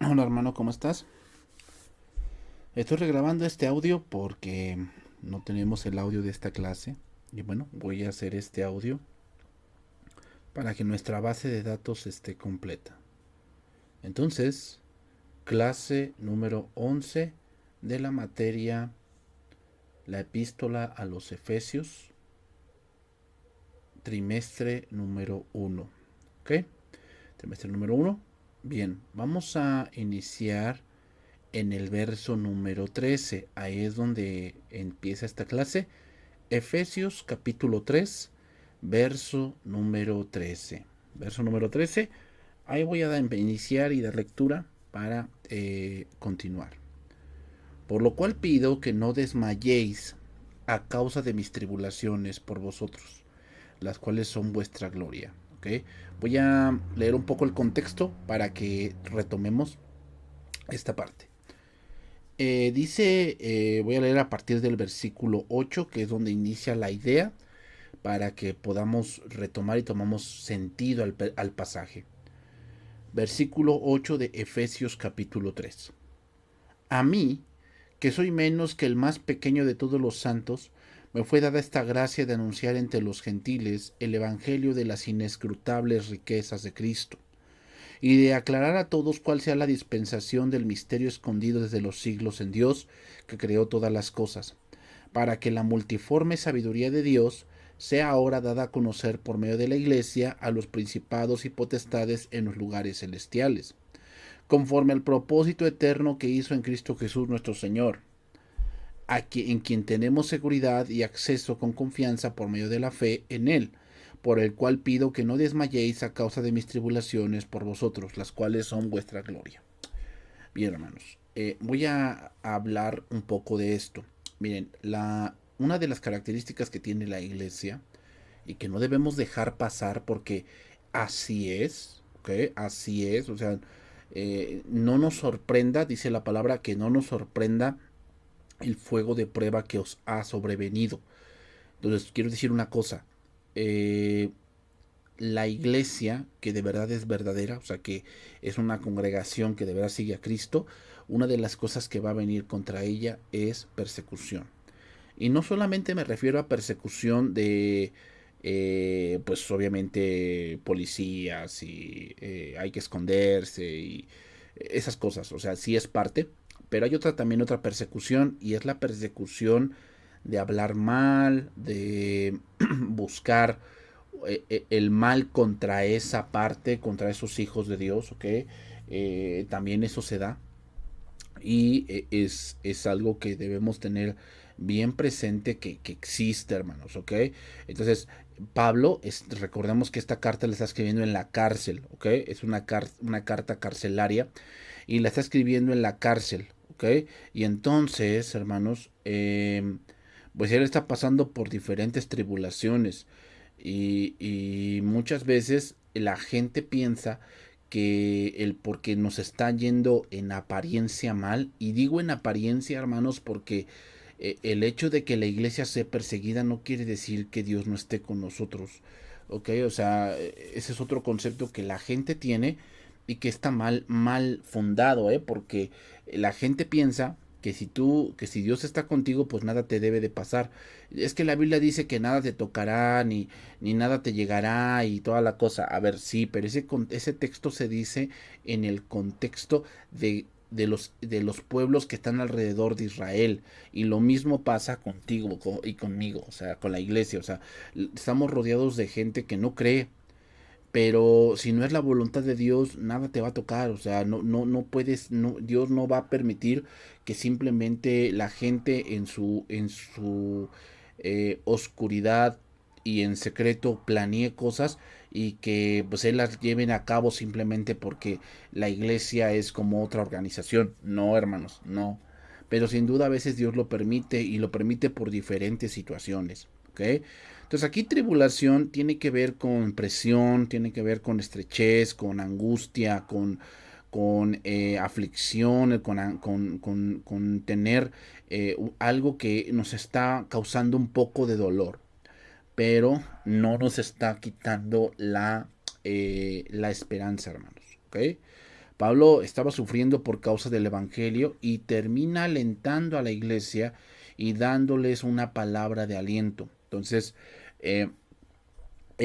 Hola hermano, ¿cómo estás? Estoy regrabando este audio porque no tenemos el audio de esta clase. Y bueno, voy a hacer este audio para que nuestra base de datos esté completa. Entonces, clase número 11 de la materia La epístola a los Efesios, trimestre número 1. ¿Ok? Trimestre número 1. Bien, vamos a iniciar en el verso número 13. Ahí es donde empieza esta clase. Efesios capítulo 3, verso número 13. Verso número 13. Ahí voy a iniciar y dar lectura para continuar. Por lo cual pido que no desmayéis a causa de mis tribulaciones por vosotros, las cuales son vuestra gloria. ¿Okay? Voy a leer un poco el contexto para que retomemos esta parte. Voy a leer a partir del versículo 8, que es donde inicia la idea, para que podamos retomar y tomamos sentido al pasaje. Versículo 8 de Efesios capítulo 3. A mí, que soy menos que el más pequeño de todos los santos, me fue dada esta gracia de anunciar entre los gentiles el evangelio de las inescrutables riquezas de Cristo, y de aclarar a todos cuál sea la dispensación del misterio escondido desde los siglos en Dios, que creó todas las cosas, para que la multiforme sabiduría de Dios sea ahora dada a conocer por medio de la Iglesia a los principados y potestades en los lugares celestiales, conforme al propósito eterno que hizo en Cristo Jesús nuestro Señor, en quien tenemos seguridad y acceso con confianza por medio de la fe en Él, por el cual pido que no desmayéis a causa de mis tribulaciones por vosotros, las cuales son vuestra gloria. Bien, hermanos, voy a hablar un poco de esto. Miren, una de las características que tiene la iglesia y que no debemos dejar pasar porque así es, ¿ok? Así es, o sea, no nos sorprenda, dice la palabra, que no nos sorprenda el fuego de prueba que os ha sobrevenido. Entonces, quiero decir una cosa. eh, la iglesia que de verdad es verdadera, o sea que es una congregación que de verdad sigue a Cristo, una de las cosas que va a venir contra ella es persecución. Y no solamente me refiero a persecución de, pues obviamente policías y hay que esconderse y esas cosas, o sea, sí es parte, pero hay también otra persecución y es la persecución de hablar mal, de buscar el mal contra esa parte, contra esos hijos de Dios, ¿ok? También eso se da y es algo que debemos tener bien presente que existe, hermanos, ¿ok? Entonces, Pablo, recordemos que esta carta la está escribiendo en la cárcel, ¿ok? Es una carta carcelaria y la está escribiendo en la cárcel, ¿ok? Y entonces, hermanos, pues él está pasando por diferentes tribulaciones y muchas veces la gente piensa que el porque nos está yendo en apariencia mal, y digo en apariencia, hermanos, porque el hecho de que la iglesia sea perseguida no quiere decir que Dios no esté con nosotros, ¿ok? O sea, ese es otro concepto que la gente tiene y que está mal fundado, ¿eh? Porque la gente piensa que si Dios está contigo, pues nada te debe de pasar. Es que la Biblia dice que nada te tocará, ni nada te llegará y toda la cosa. A ver, sí, pero ese texto se dice en el contexto de los pueblos que están alrededor de Israel. Y lo mismo pasa contigo y conmigo, o sea, con la iglesia. O sea, estamos rodeados de gente que no cree, pero si no es la voluntad de Dios, nada te va a tocar, o sea, no puedes, no, Dios no va a permitir que simplemente la gente en su oscuridad y en secreto planee cosas y que pues él las lleven a cabo simplemente porque la iglesia es como otra organización. No, hermanos, no. Pero sin duda a veces Dios lo permite y lo permite por diferentes situaciones, ¿ok? Entonces aquí tribulación tiene que ver con presión, tiene que ver con estrechez, con angustia, con aflicción, con tener algo que nos está causando un poco de dolor, pero no nos está quitando la esperanza, hermanos. ¿Ok? Pablo estaba sufriendo por causa del evangelio y termina alentando a la iglesia y dándoles una palabra de aliento. Entonces, eh,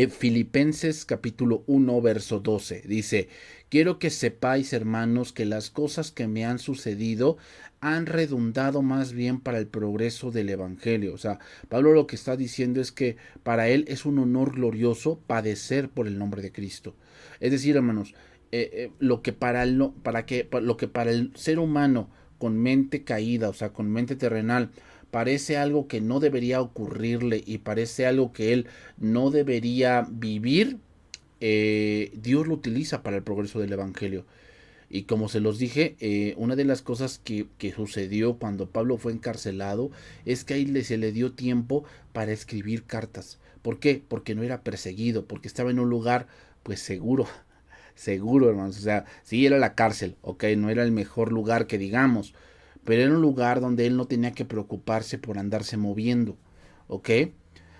Filipenses capítulo 1, verso 12 dice: quiero que sepáis, hermanos, que las cosas que me han sucedido han redundado más bien para el progreso del evangelio. O sea, Pablo lo que está diciendo es que para él es un honor glorioso padecer por el nombre de Cristo. Es decir, hermanos, lo que para el, lo que para el ser humano con mente caída, o sea, con mente terrenal, parece algo que no debería ocurrirle y parece algo que él no debería vivir, Dios lo utiliza para el progreso del evangelio. Y como se los dije, una de las cosas que sucedió cuando Pablo fue encarcelado es que ahí se le dio tiempo para escribir cartas. ¿Por qué? Porque no era perseguido, porque estaba en un lugar pues seguro, seguro, hermanos. O sea, sí era la cárcel, ok, no era el mejor lugar que digamos, pero era un lugar donde él no tenía que preocuparse por andarse moviendo, ok.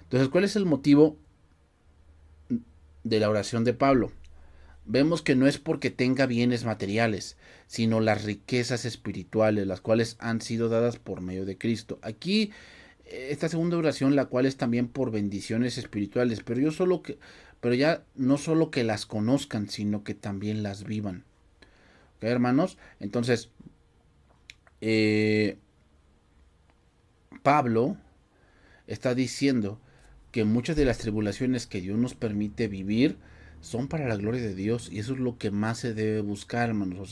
Entonces, ¿cuál es el motivo de la oración de Pablo? Vemos que no es porque tenga bienes materiales, sino las riquezas espirituales, las cuales han sido dadas por medio de Cristo. Aquí, esta segunda oración, la cual es también por bendiciones espirituales, pero ya no solo que las conozcan, sino que también las vivan. ¿Ok, hermanos? Entonces, eh, Pablo está diciendo que muchas de las tribulaciones que Dios nos permite vivir son para la gloria de Dios, y eso es lo que más se debe buscar, hermanos. O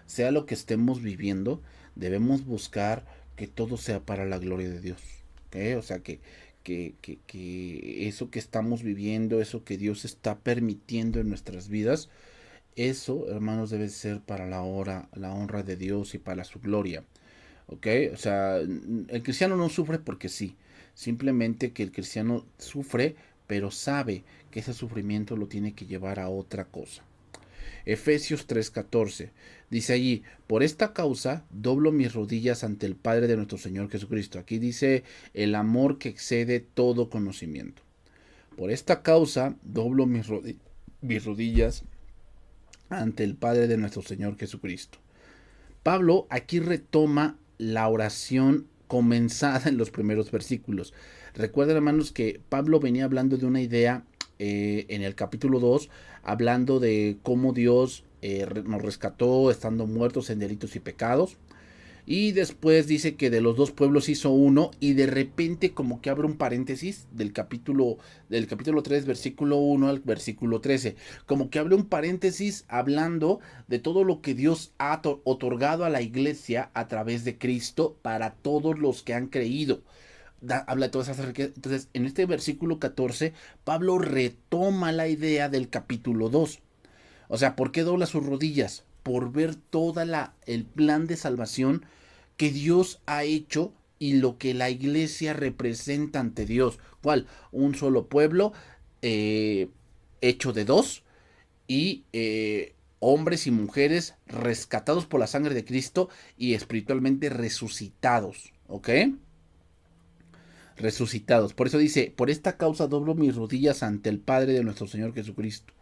sea lo que estemos viviendo, debemos buscar que todo sea para la gloria de Dios. ¿Okay? O sea que eso que estamos viviendo, eso que Dios está permitiendo en nuestras vidas, eso, hermanos, debe ser para la honra de Dios y para su gloria. ¿Ok? O sea, el cristiano no sufre porque sí. Simplemente que el cristiano sufre, pero sabe que ese sufrimiento lo tiene que llevar a otra cosa. Efesios 3:14 dice allí: por esta causa doblo mis rodillas ante el Padre de nuestro Señor Jesucristo. Aquí dice el amor que excede todo conocimiento. Por esta causa doblo mis rodillas ante el Padre de nuestro Señor Jesucristo. Pablo aquí retoma la oración comenzada en los primeros versículos. Recuerden, hermanos, que Pablo venía hablando de una idea en el capítulo 2, hablando de cómo Dios nos rescató estando muertos en delitos y pecados. Y después dice que de los dos pueblos hizo uno, y de repente como que abre un paréntesis del capítulo 3, versículo 1 al versículo 13. Como que abre un paréntesis hablando de todo lo que Dios ha otorgado a la iglesia a través de Cristo para todos los que han creído. Habla de todas esas riquezas. Entonces, en este versículo 14, Pablo retoma la idea del capítulo 2. O sea, ¿por qué dobla sus rodillas? Por ver el plan de salvación que Dios ha hecho y lo que la iglesia representa ante Dios. ¿Cuál? Un solo pueblo eh, hecho de dos, y hombres y mujeres rescatados por la sangre de Cristo y espiritualmente resucitados. ¿Ok? Resucitados. Por eso dice: por esta causa doblo mis rodillas ante el Padre de nuestro Señor Jesucristo.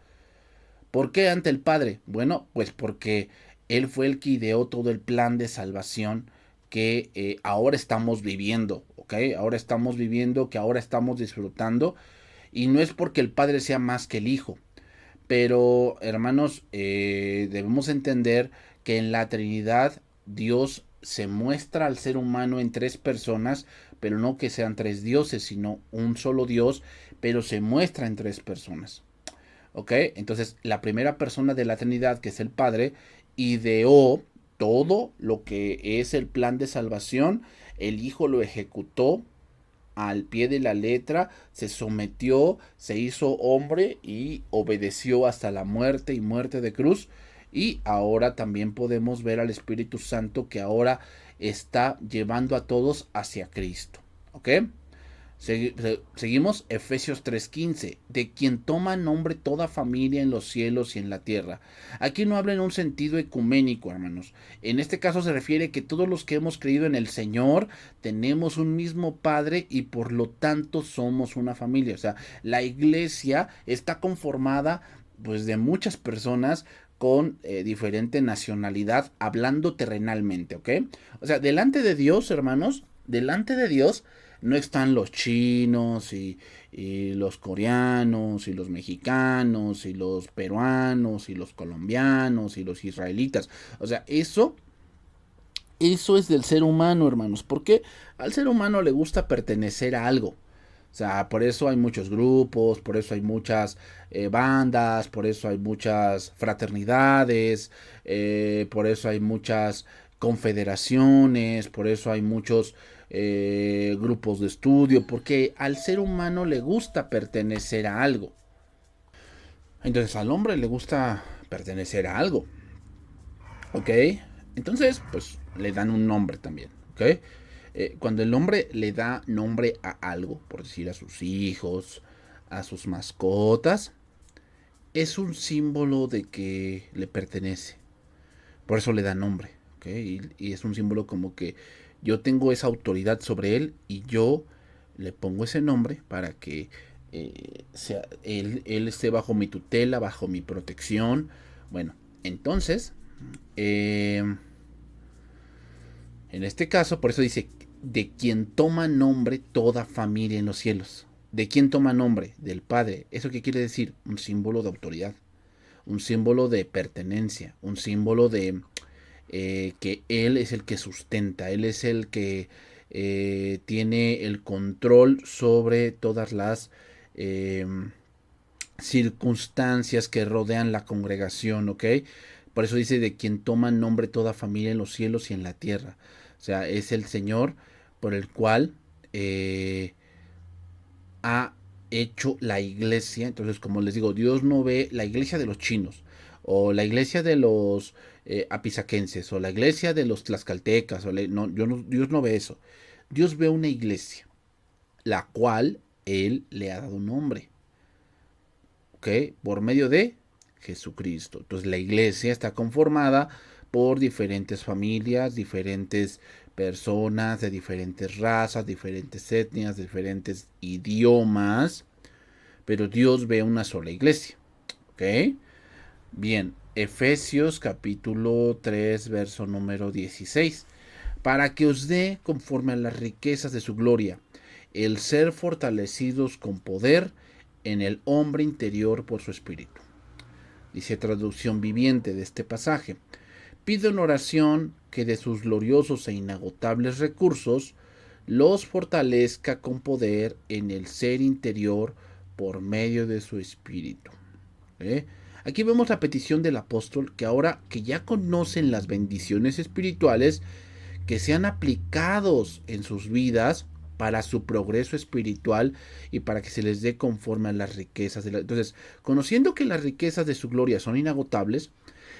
¿Por qué ante el Padre? Bueno, pues porque Él fue el que ideó todo el plan de salvación que ahora estamos viviendo, ¿ok? Ahora estamos viviendo, que ahora estamos disfrutando, y no es porque el Padre sea más que el Hijo, pero hermanos, debemos entender que en la Trinidad Dios se muestra al ser humano en tres personas, pero no que sean tres dioses, sino un solo Dios, pero se muestra en tres personas. ¿Ok? Entonces, la primera persona de la Trinidad, que es el Padre, ideó todo lo que es el plan de salvación. El Hijo lo ejecutó al pie de la letra, se sometió, se hizo hombre y obedeció hasta la muerte y muerte de cruz. Y ahora también podemos ver al Espíritu Santo que ahora está llevando a todos hacia Cristo. ¿Ok? Seguimos Efesios 3:15, de quien toma nombre toda familia en los cielos y en la tierra. Aquí no habla en un sentido ecuménico, hermanos. En este caso se refiere que todos los que hemos creído en el Señor tenemos un mismo Padre y por lo tanto somos una familia. O sea, la iglesia está conformada pues de muchas personas con diferente nacionalidad, hablando terrenalmente, ¿ok? O sea, delante de Dios, hermanos, delante de Dios no están los chinos y los coreanos y los mexicanos y los peruanos y los colombianos y los israelitas. O sea, eso es del ser humano, hermanos. Porque al ser humano le gusta pertenecer a algo. O sea, por eso hay muchos grupos, por eso hay muchas bandas, por eso hay muchas fraternidades, por eso hay muchas confederaciones, por eso hay muchos grupos de estudio, porque al ser humano le gusta pertenecer a algo. Entonces al hombre le gusta pertenecer a algo, ¿ok? Entonces, pues le dan un nombre también, ¿ok? Cuando el hombre le da nombre a algo, por decir a sus hijos, a sus mascotas, es un símbolo de que le pertenece. Por eso le da nombre, ¿ok? Y es un símbolo como que yo tengo esa autoridad sobre él y yo le pongo ese nombre para que él esté bajo mi tutela, bajo mi protección. Bueno, entonces, eh, en este caso, por eso dice, de quien toma nombre toda familia en los cielos. ¿De quién toma nombre? Del Padre. ¿Eso qué quiere decir? Un símbolo de autoridad, un símbolo de pertenencia, un símbolo de que Él es el que sustenta, Él es el que tiene el control sobre todas las eh, circunstancias que rodean la congregación, ¿ok? Por eso dice de quien toma nombre toda familia en los cielos y en la tierra. O sea, es el Señor por el cual ha hecho la iglesia. Entonces, como les digo, Dios no ve la iglesia de los chinos, o la iglesia de los apisaquenses, o la iglesia de los tlaxcaltecas, Dios no ve eso. Dios ve una iglesia, la cual Él le ha dado un nombre, ¿ok? Por medio de Jesucristo. Entonces la iglesia está conformada por diferentes familias, diferentes personas de diferentes razas, diferentes etnias, diferentes idiomas, pero Dios ve una sola iglesia, ¿ok? Bien, Efesios capítulo 3, verso número 16. Para que os dé, conforme a las riquezas de su gloria, el ser fortalecidos con poder en el hombre interior por su espíritu. Dice traducción viviente de este pasaje. Pido en oración que de sus gloriosos e inagotables recursos los fortalezca con poder en el ser interior por medio de su espíritu. ¿Eh? Aquí vemos la petición del apóstol que ahora que ya conocen las bendiciones espirituales, que sean aplicados en sus vidas para su progreso espiritual y para que se les dé conforme a las riquezas de la... Entonces, conociendo que las riquezas de su gloria son inagotables,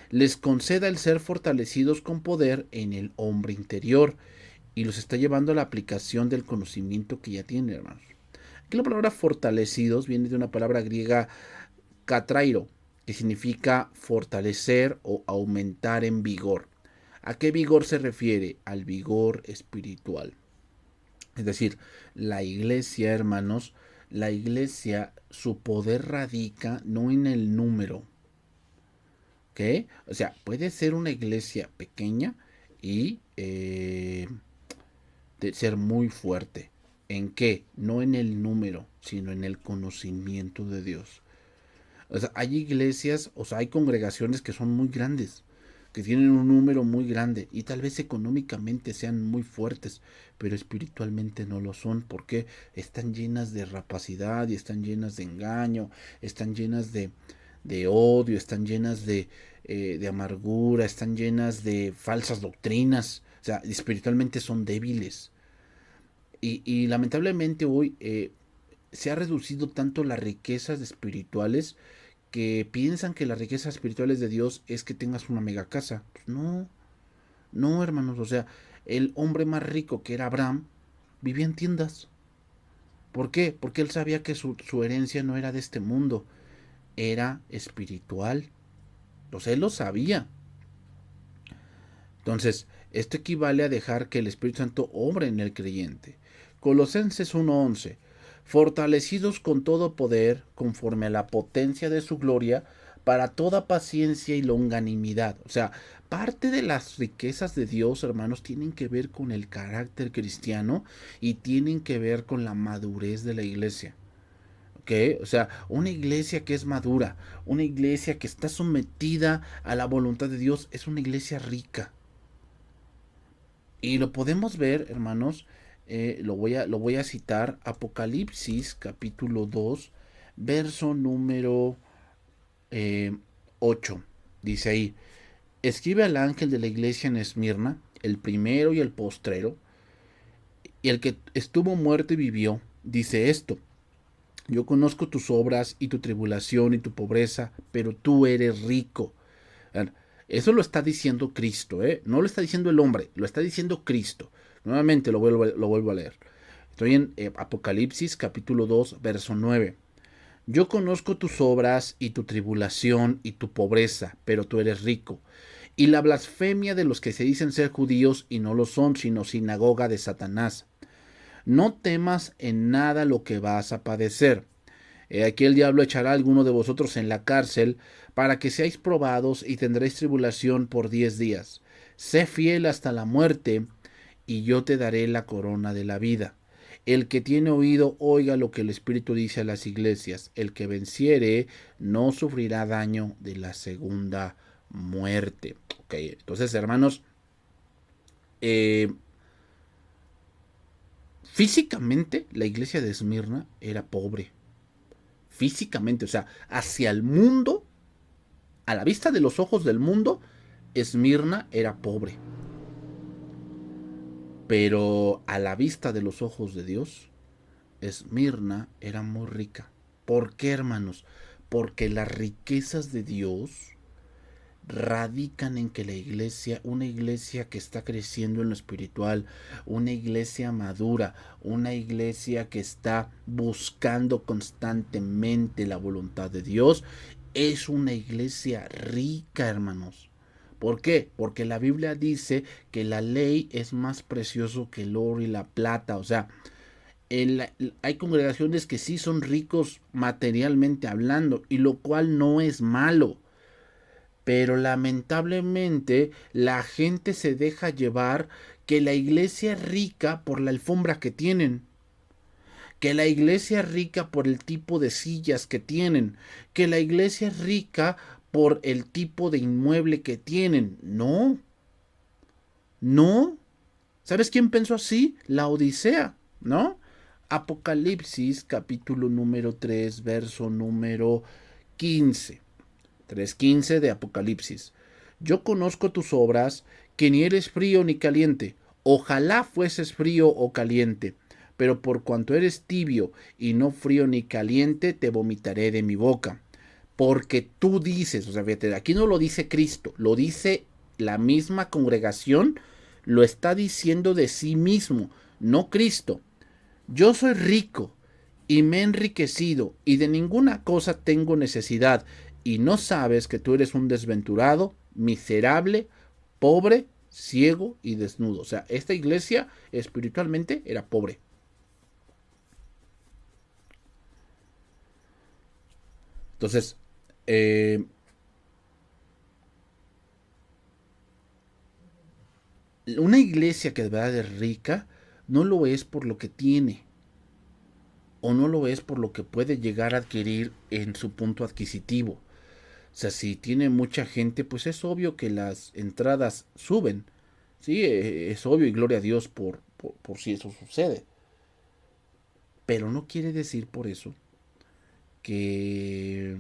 les conceda el ser fortalecidos con poder en el hombre interior y los está llevando a la aplicación del conocimiento que ya tienen, hermanos. Aquí la palabra fortalecidos viene de una palabra griega katrairo, que significa fortalecer o aumentar en vigor. ¿A qué vigor se refiere? Al vigor espiritual. Es decir, la iglesia, hermanos, la iglesia, su poder radica no en el número, ¿ok? O sea, puede ser una iglesia pequeña y de ser muy fuerte. ¿En qué? No en el número, sino en el conocimiento de Dios. O sea, hay iglesias, o sea, hay congregaciones que son muy grandes, que tienen un número muy grande y tal vez económicamente sean muy fuertes, pero espiritualmente no lo son porque están llenas de rapacidad y están llenas de engaño, están llenas de odio, están llenas de amargura, están llenas de falsas doctrinas, o sea, espiritualmente son débiles. Y lamentablemente hoy se ha reducido tanto las riquezas espirituales que piensan que las riquezas espirituales de Dios es que tengas una mega casa. Pues no, no, hermanos. O sea, el hombre más rico que era Abraham vivía en tiendas. ¿Por qué? Porque él sabía que su herencia no era de este mundo, era espiritual. Entonces él lo sabía. Entonces, esto equivale a dejar que el Espíritu Santo obre en el creyente. Colosenses 1:11. Fortalecidos con todo poder, conforme a la potencia de su gloria, para toda paciencia y longanimidad. O sea, parte de las riquezas de Dios, hermanos, tienen que ver con el carácter cristiano y tienen que ver con la madurez de la iglesia. ¿Ok? O sea, una iglesia que es madura, una iglesia que está sometida a la voluntad de Dios, es una iglesia rica. Y lo podemos ver, hermanos, lo voy a citar, Apocalipsis capítulo 2, verso número eh, 8. Dice ahí, escribe al ángel de la iglesia en Esmirna, el primero y el postrero, y el que estuvo muerto y vivió, dice esto: yo conozco tus obras y tu tribulación y tu pobreza, pero tú eres rico. Eso lo está diciendo Cristo, ¿eh? No lo está diciendo el hombre, lo está diciendo Cristo. Nuevamente lo vuelvo a leer. Estoy en Apocalipsis capítulo 2, verso 9. Yo conozco tus obras y tu tribulación y tu pobreza, pero tú eres rico. Y la blasfemia de los que se dicen ser judíos y no lo son, sino sinagoga de Satanás. No temas en nada lo que vas a padecer. Aquí el diablo echará a alguno de vosotros en la cárcel para que seáis probados y tendréis tribulación por 10 días. Sé fiel hasta la muerte y yo te daré la corona de la vida. El que tiene oído, oiga lo que el Espíritu dice a las iglesias. El que venciere no sufrirá daño de la segunda muerte. Ok, entonces, hermanos, eh, físicamente la iglesia de Esmirna era pobre. Físicamente, o sea, hacia el mundo, a la vista de los ojos del mundo, Esmirna era pobre. Pero a la vista de los ojos de Dios, Esmirna era muy rica. ¿Por qué, hermanos? Porque las riquezas de Dios radican en que la iglesia, una iglesia que está creciendo en lo espiritual, una iglesia madura, una iglesia que está buscando constantemente la voluntad de Dios, es una iglesia rica, hermanos. ¿Por qué? Porque la Biblia dice que la ley es más precioso que el oro y la plata. O sea, hay congregaciones que sí son ricos materialmente hablando, y lo cual no es malo. Pero lamentablemente la gente se deja llevar que la iglesia es rica por la alfombra que tienen, que la iglesia es rica por el tipo de sillas que tienen, que la iglesia es rica por el tipo de inmueble que tienen. No, no. ¿Sabes quién pensó así? La Odisea, ¿no? Apocalipsis capítulo número 3, verso número 15. 3:15 de Apocalipsis. Yo conozco tus obras, que ni eres frío ni caliente. Ojalá fueses frío o caliente, pero por cuanto eres tibio y no frío ni caliente, te vomitaré de mi boca. Porque tú dices, o sea, fíjate, aquí no lo dice Cristo, lo dice la misma congregación, lo está diciendo de sí mismo, no Cristo. Yo soy rico y me he enriquecido y de ninguna cosa tengo necesidad, y no sabes que tú eres un desventurado, miserable, pobre, ciego y desnudo. O sea, esta iglesia espiritualmente era pobre. Entonces, eh, una iglesia que de verdad es rica no lo es por lo que tiene, o no lo es por lo que puede llegar a adquirir en su punto adquisitivo. O sea, si tiene mucha gente, pues es obvio que las entradas suben. Sí, es obvio, y gloria a Dios por si eso sucede. Pero no quiere decir por eso que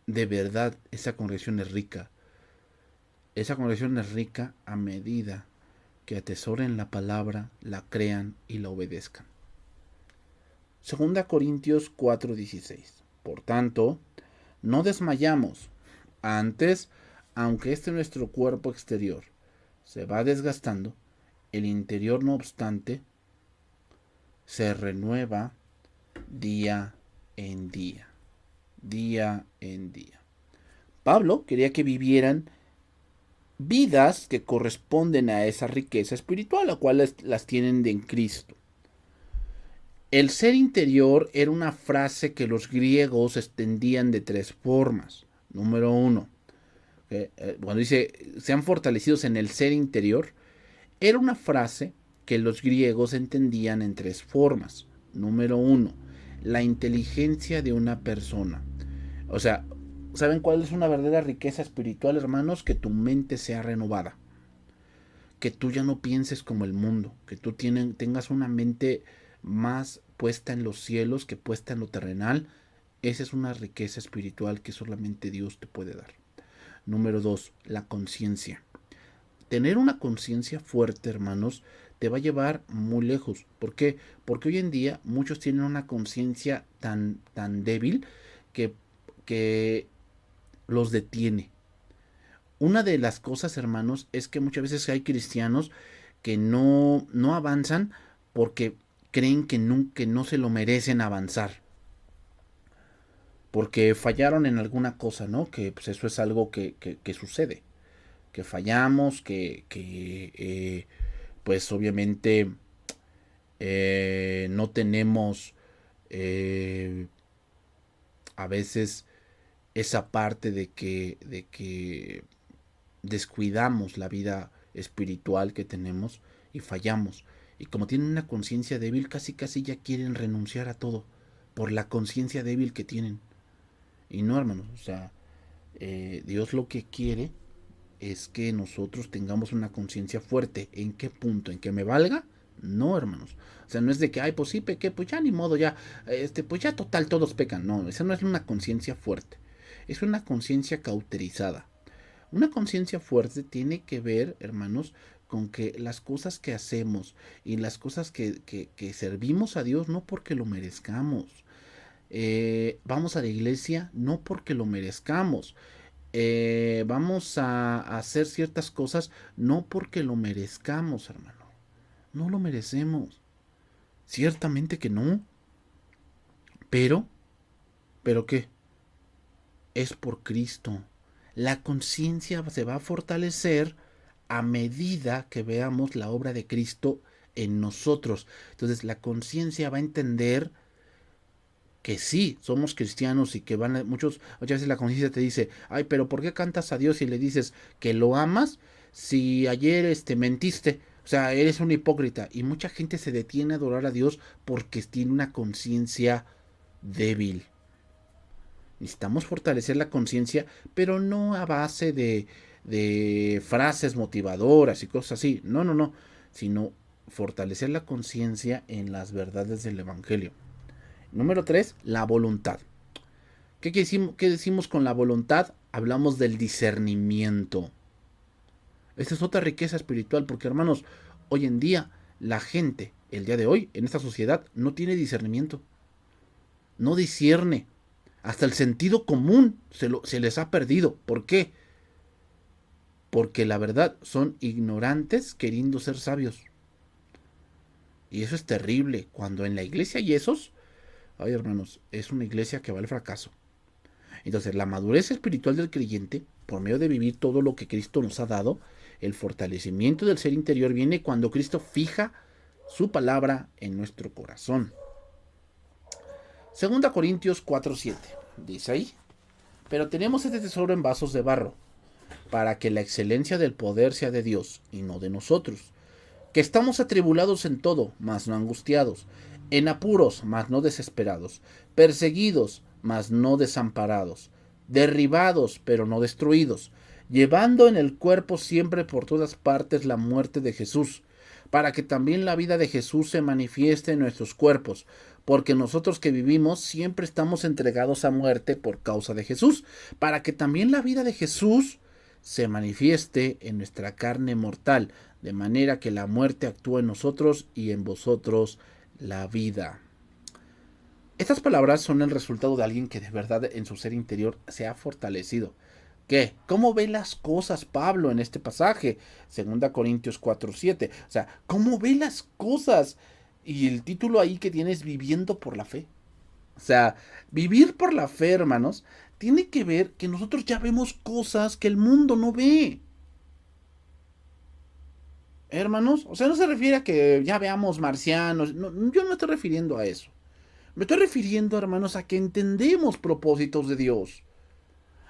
de verdad esa congregación es rica. Esa congregación es rica a medida que atesoren la palabra, la crean y la obedezcan. Segunda Corintios 4:16. Por tanto, no desmayamos. Antes, aunque nuestro cuerpo exterior se va desgastando, el interior, no obstante, se renueva día en día. Día en día. Pablo quería que vivieran vidas que corresponden a esa riqueza espiritual, la cual las tienen en Cristo. El ser interior era una frase que los griegos extendían de tres formas. Número uno, cuando dice sean fortalecidos en el ser interior, era una frase que los griegos entendían en tres formas. Número uno, la inteligencia de una persona. O sea, ¿saben cuál es una verdadera riqueza espiritual, hermanos? Que tu mente sea renovada. Que tú ya no pienses como el mundo. Que tú tengas una mente más puesta en los cielos que puesta en lo terrenal. Esa es una riqueza espiritual que solamente Dios te puede dar. Número dos, la conciencia. Tener una conciencia fuerte, hermanos, te va a llevar muy lejos. ¿Por qué? Porque hoy en día muchos tienen una conciencia tan débil que, que los detiene. Una de las cosas, hermanos, es que muchas veces hay cristianos que no avanzan porque creen que no se lo merecen avanzar. Porque fallaron en alguna cosa, ¿no? Que pues eso es algo que sucede. Que fallamos, pues obviamente no tenemos a veces esa parte de que descuidamos la vida espiritual que tenemos y fallamos. Y como tienen una conciencia débil, casi casi ya quieren renunciar a todo por la conciencia débil que tienen. Y no, hermanos, o sea, Dios lo que quiere es que nosotros tengamos una conciencia fuerte. ¿En qué punto? ¿En que me valga? No, hermanos. O sea, no es de que, ay, pues sí, pequé, pues ya ni modo, ya, pues ya total, todos pecan. No, esa no es una conciencia fuerte. Es una conciencia cauterizada. Una conciencia fuerte tiene que ver, hermanos, con que las cosas que hacemos y las cosas que servimos a Dios no porque lo merezcamos. Vamos a la iglesia no porque lo merezcamos. Vamos a hacer ciertas cosas no porque lo merezcamos, hermano. No lo merecemos. Ciertamente que no. Pero, ¿pero qué? Es por Cristo. La conciencia se va a fortalecer a medida que veamos la obra de Cristo en nosotros. Entonces la conciencia va a entender que sí, somos cristianos y que muchas veces la conciencia te dice, ay, pero ¿por qué cantas a Dios y le dices que lo amas si ayer mentiste? O sea, eres un hipócrita. Y mucha gente se detiene a adorar a Dios porque tiene una conciencia débil. Necesitamos fortalecer la conciencia, pero no a base de frases motivadoras y cosas así. No, no, no. Sino fortalecer la conciencia en las verdades del Evangelio. Número 3, la voluntad. ¿Qué decimos con la voluntad? Hablamos del discernimiento. Esta es otra riqueza espiritual porque, hermanos, hoy en día la gente, el día de hoy, en esta sociedad, no tiene discernimiento. No discierne. Hasta el sentido común se les ha perdido. ¿Por qué? Porque la verdad son ignorantes queriendo ser sabios. Y eso es terrible. Cuando en la iglesia hay esos, ay, hermanos, es una iglesia que va al fracaso. Entonces, la madurez espiritual del creyente, por medio de vivir todo lo que Cristo nos ha dado, el fortalecimiento del ser interior viene cuando Cristo fija su palabra en nuestro corazón. 2 Corintios 4:7. Dice ahí, pero tenemos este tesoro en vasos de barro, para que la excelencia del poder sea de Dios y no de nosotros, que estamos atribulados en todo, mas no angustiados, en apuros, mas no desesperados, perseguidos, mas no desamparados, derribados, pero no destruidos, llevando en el cuerpo siempre por todas partes la muerte de Jesús, para que también la vida de Jesús se manifieste en nuestros cuerpos, porque nosotros que vivimos siempre estamos entregados a muerte por causa de Jesús, para que también la vida de Jesús se manifieste en nuestra carne mortal, de manera que la muerte actúe en nosotros y en vosotros la vida. Estas palabras son el resultado de alguien que de verdad en su ser interior se ha fortalecido. ¿Qué? ¿Cómo ve las cosas Pablo en este pasaje? 2 Corintios 4:7. O sea, ¿cómo ve las cosas? Y el título ahí que tiene es Viviendo por la Fe. O sea, vivir por la fe, hermanos, tiene que ver que nosotros ya vemos cosas que el mundo no ve. hermanos. O sea, no se refiere a que ya veamos marcianos. No, yo no me estoy refiriendo a eso. Me estoy refiriendo, hermanos, a que entendemos propósitos de Dios.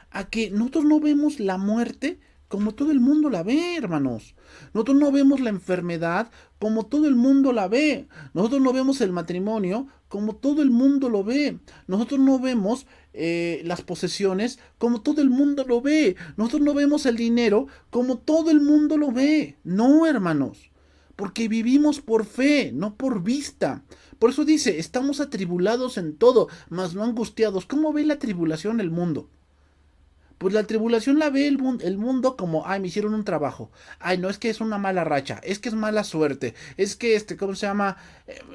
A que nosotros no vemos la muerte como todo el mundo la ve, hermanos. Nosotros no vemos la enfermedad como todo el mundo la ve. Nosotros no vemos el matrimonio como todo el mundo lo ve. Nosotros no vemos las posesiones como todo el mundo lo ve. Nosotros no vemos el dinero como todo el mundo lo ve. No, hermanos. Porque vivimos por fe, no por vista. Por eso dice, estamos atribulados en todo, mas no angustiados. ¿Cómo ve la tribulación el mundo? Pues la tribulación la ve el mundo como, ay, me hicieron un trabajo. Ay, no, es que es una mala racha. Es que es mala suerte. Es que, ¿cómo se llama?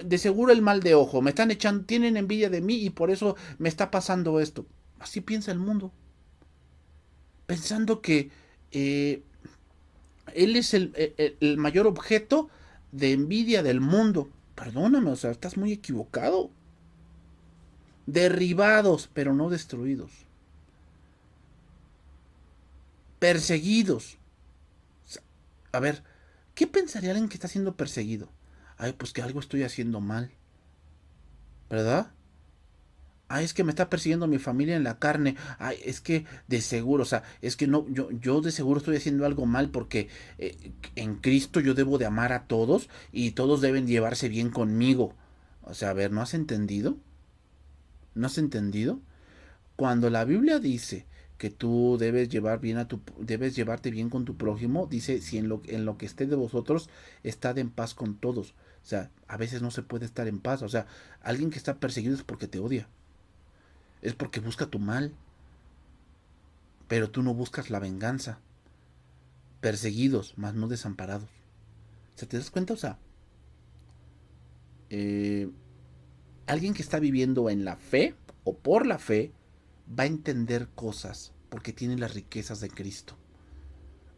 De seguro el mal de ojo. Me están echando, tienen envidia de mí y por eso me está pasando esto. Así piensa el mundo. Pensando que eh, él es el mayor objeto de envidia del mundo. Perdóname, o sea, estás muy equivocado. Derribados, pero no destruidos. Perseguidos. A ver, ¿qué pensaría alguien que está siendo perseguido? Ay, pues que algo estoy haciendo mal, ¿verdad? Ay, es que me está persiguiendo mi familia en la carne. Ay, es que de seguro, o sea, es que no, yo de seguro estoy haciendo algo mal porque en Cristo yo debo de amar a todos y todos deben llevarse bien conmigo. O sea, a ver, ¿no has entendido? ¿No has entendido? Cuando la Biblia dice que tú debes llevar bien debes llevarte bien con tu prójimo, dice si en lo que esté de vosotros, estad en paz con todos. O sea, a veces no se puede estar en paz. O sea, alguien que está perseguido es porque te odia, es porque busca tu mal, pero tú no buscas la venganza. Perseguidos, mas no desamparados. O sea, ¿te das cuenta? O sea, eh, alguien que está viviendo en la fe o por la fe va a entender cosas porque tiene las riquezas de Cristo.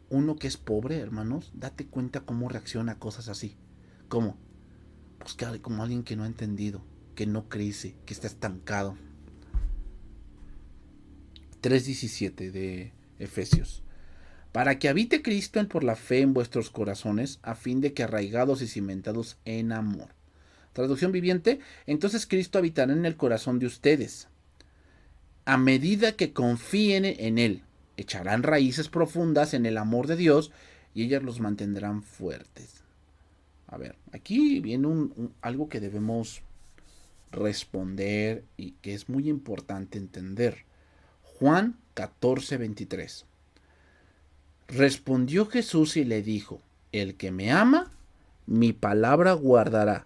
Uno que es pobre, hermanos, date cuenta cómo reacciona a cosas así. ¿Cómo? Pues como alguien que no ha entendido, que no crece, que está estancado. 3:17 de Efesios. Para que habite Cristo por la fe en vuestros corazones, a fin de que arraigados y cimentados en amor. Traducción viviente, entonces Cristo habitará en el corazón de ustedes. A medida que confíen en Él, echarán raíces profundas en el amor de Dios y ellas los mantendrán fuertes. A ver, aquí viene algo que debemos responder y que es muy importante entender. Juan 14:23. Respondió Jesús y le dijo, el que me ama, mi palabra guardará,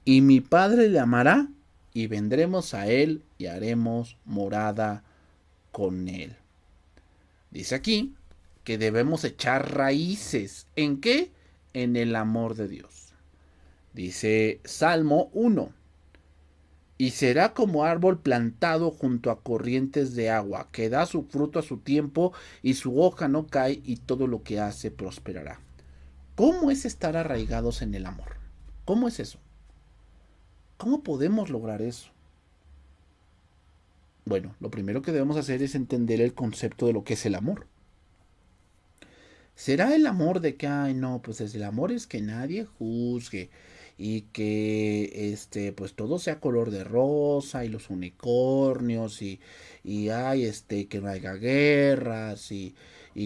y mi Padre le amará, y vendremos a él y haremos morada con él. Dice aquí que debemos echar raíces. ¿En qué? En el amor de Dios. Dice Salmo 1. Y será como árbol plantado junto a corrientes de agua, que da su fruto a su tiempo y su hoja no cae y todo lo que hace prosperará. ¿Cómo es estar arraigados en el amor? ¿Cómo es eso? ¿Cómo podemos lograr eso? Bueno, lo primero que debemos hacer es entender el concepto de lo que es el amor. ¿Será el amor de que, ay, no, pues el amor es que nadie juzgue y que, pues todo sea color de rosa y los unicornios y ay, que no haya guerras y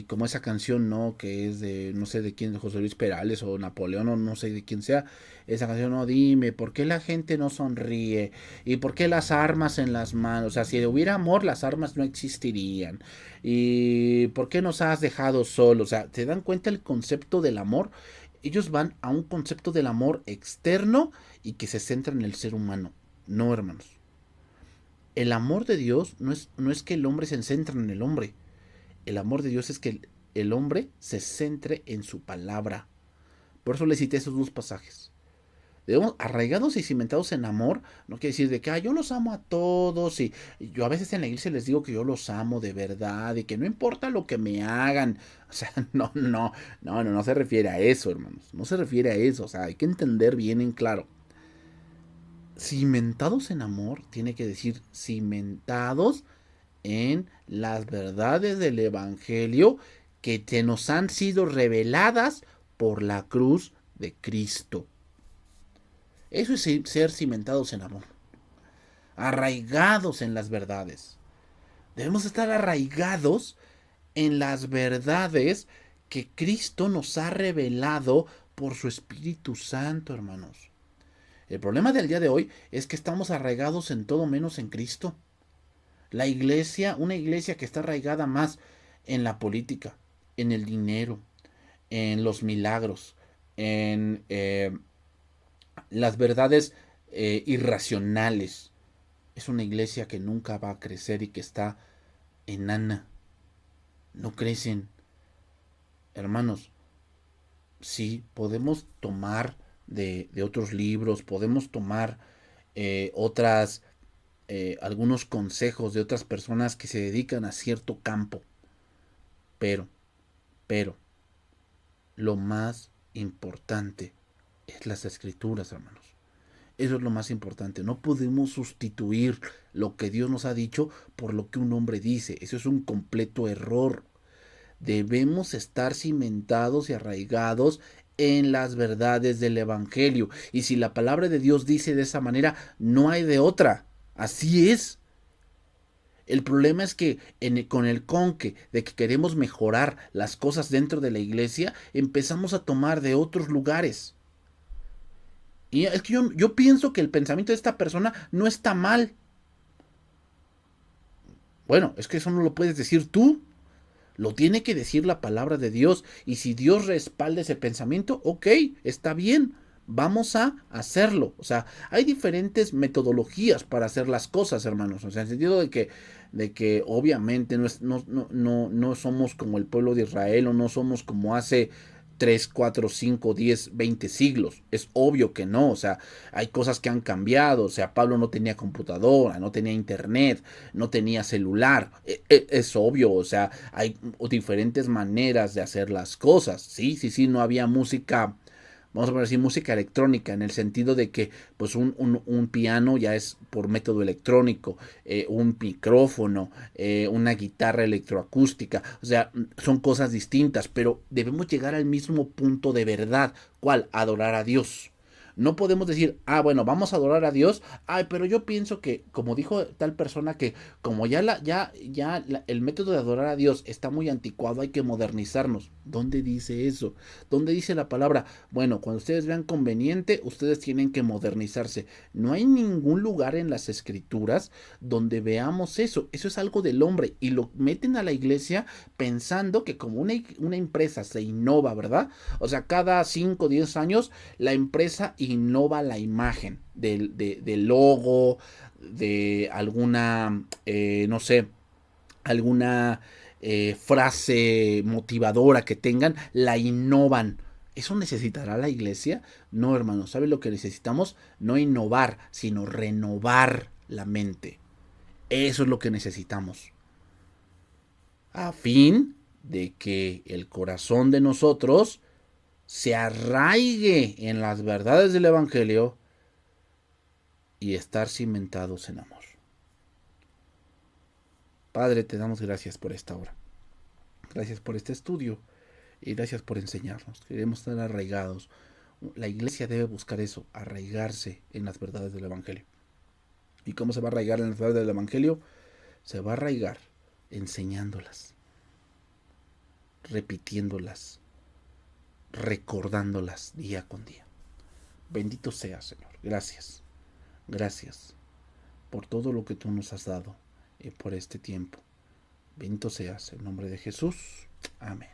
como esa canción, ¿no? Que es de, no sé de quién, de José Luis Perales o Napoleón o no sé de quién sea, esa canción, no, dime, ¿por qué la gente no sonríe? ¿Y por qué las armas en las manos? O sea, si hubiera amor, las armas no existirían. ¿Y por qué nos has dejado solos? O sea, ¿te dan cuenta el concepto del amor? Ellos van a un concepto del amor externo y que se centra en el ser humano. No, hermanos. El amor de Dios no es que el hombre se centre en el hombre. El amor de Dios es que el hombre se centre en su palabra. Por eso le cité esos dos pasajes. Debemos, arraigados y cimentados en amor, no quiere decir de que yo los amo a todos y yo a veces en la iglesia les digo que yo los amo de verdad y que no importa lo que me hagan. O sea, no se refiere a eso, hermanos. No se refiere a eso. O sea, hay que entender bien en claro. Cimentados en amor tiene que decir cimentados en las verdades del Evangelio que te nos han sido reveladas por la cruz de Cristo. Eso es ser cimentados en amor, arraigados en las verdades. Debemos estar arraigados en las verdades que Cristo nos ha revelado por su Espíritu Santo, hermanos. El problema del día de hoy es que estamos arraigados en todo menos en Cristo. La iglesia, una iglesia que está arraigada más en la política, en el dinero, en los milagros, en las verdades irracionales. Es una iglesia que nunca va a crecer y que está enana. No crecen. Hermanos, sí, podemos tomar de otros libros, podemos tomar otras, algunos consejos de otras personas que se dedican a cierto campo. Pero, lo más importante es las escrituras, hermanos. Eso es lo más importante. No podemos sustituir lo que Dios nos ha dicho por lo que un hombre dice. Eso es un completo error. Debemos estar cimentados y arraigados en las verdades del Evangelio. Y si la palabra de Dios dice de esa manera, no hay de otra. Así es. El problema es que con el conque de que queremos mejorar las cosas dentro de la iglesia, empezamos a tomar de otros lugares. Y es que yo pienso que el pensamiento de esta persona no está mal. Bueno, es que eso no lo puedes decir tú. Lo tiene que decir la palabra de Dios. Y si Dios respalda ese pensamiento, ok, está bien. Vamos a hacerlo. O sea, hay diferentes metodologías para hacer las cosas, hermanos. O sea, en el sentido de que obviamente no somos como el pueblo de Israel o no somos como hace 3, 4, 5, 10, 20 siglos. Es obvio que no. O sea, hay cosas que han cambiado. O sea, Pablo no tenía computadora, no tenía internet, no tenía celular. Es obvio. O sea, hay diferentes maneras de hacer las cosas. Sí, no había música, vamos a poner así, música electrónica, en el sentido de que pues un piano ya es por método electrónico, un micrófono, una guitarra electroacústica, o sea, son cosas distintas, pero debemos llegar al mismo punto de verdad. ¿Cuál? Adorar a Dios. No podemos decir, bueno, vamos a adorar a Dios. Ay, pero yo pienso que, como dijo tal persona, que como el método de adorar a Dios está muy anticuado, hay que modernizarnos. ¿Dónde dice eso? ¿Dónde dice la palabra? Bueno, cuando ustedes vean conveniente, ustedes tienen que modernizarse. No hay ningún lugar en las escrituras donde veamos eso. Eso es algo del hombre y lo meten a la iglesia pensando que como una empresa se innova, ¿verdad? O sea, cada 5 o 10 años la empresa innova la imagen del logo, de alguna, no sé, alguna frase motivadora que tengan, la innovan. ¿Eso necesitará la iglesia? No, hermano, ¿sabe lo que necesitamos? No innovar, sino renovar la mente. Eso es lo que necesitamos. A fin de que el corazón de nosotros se arraigue en las verdades del Evangelio y estar cimentados en amor. Padre, te damos gracias por esta hora. Gracias por este estudio y gracias por enseñarnos. Queremos estar arraigados. La iglesia debe buscar eso, arraigarse en las verdades del Evangelio. ¿Y cómo se va a arraigar en las verdades del Evangelio? Se va a arraigar enseñándolas, repitiéndolas, recordándolas día con día. Bendito sea, Señor. Gracias. Gracias por todo lo que tú nos has dado y por este tiempo. Bendito seas en nombre de Jesús. Amén.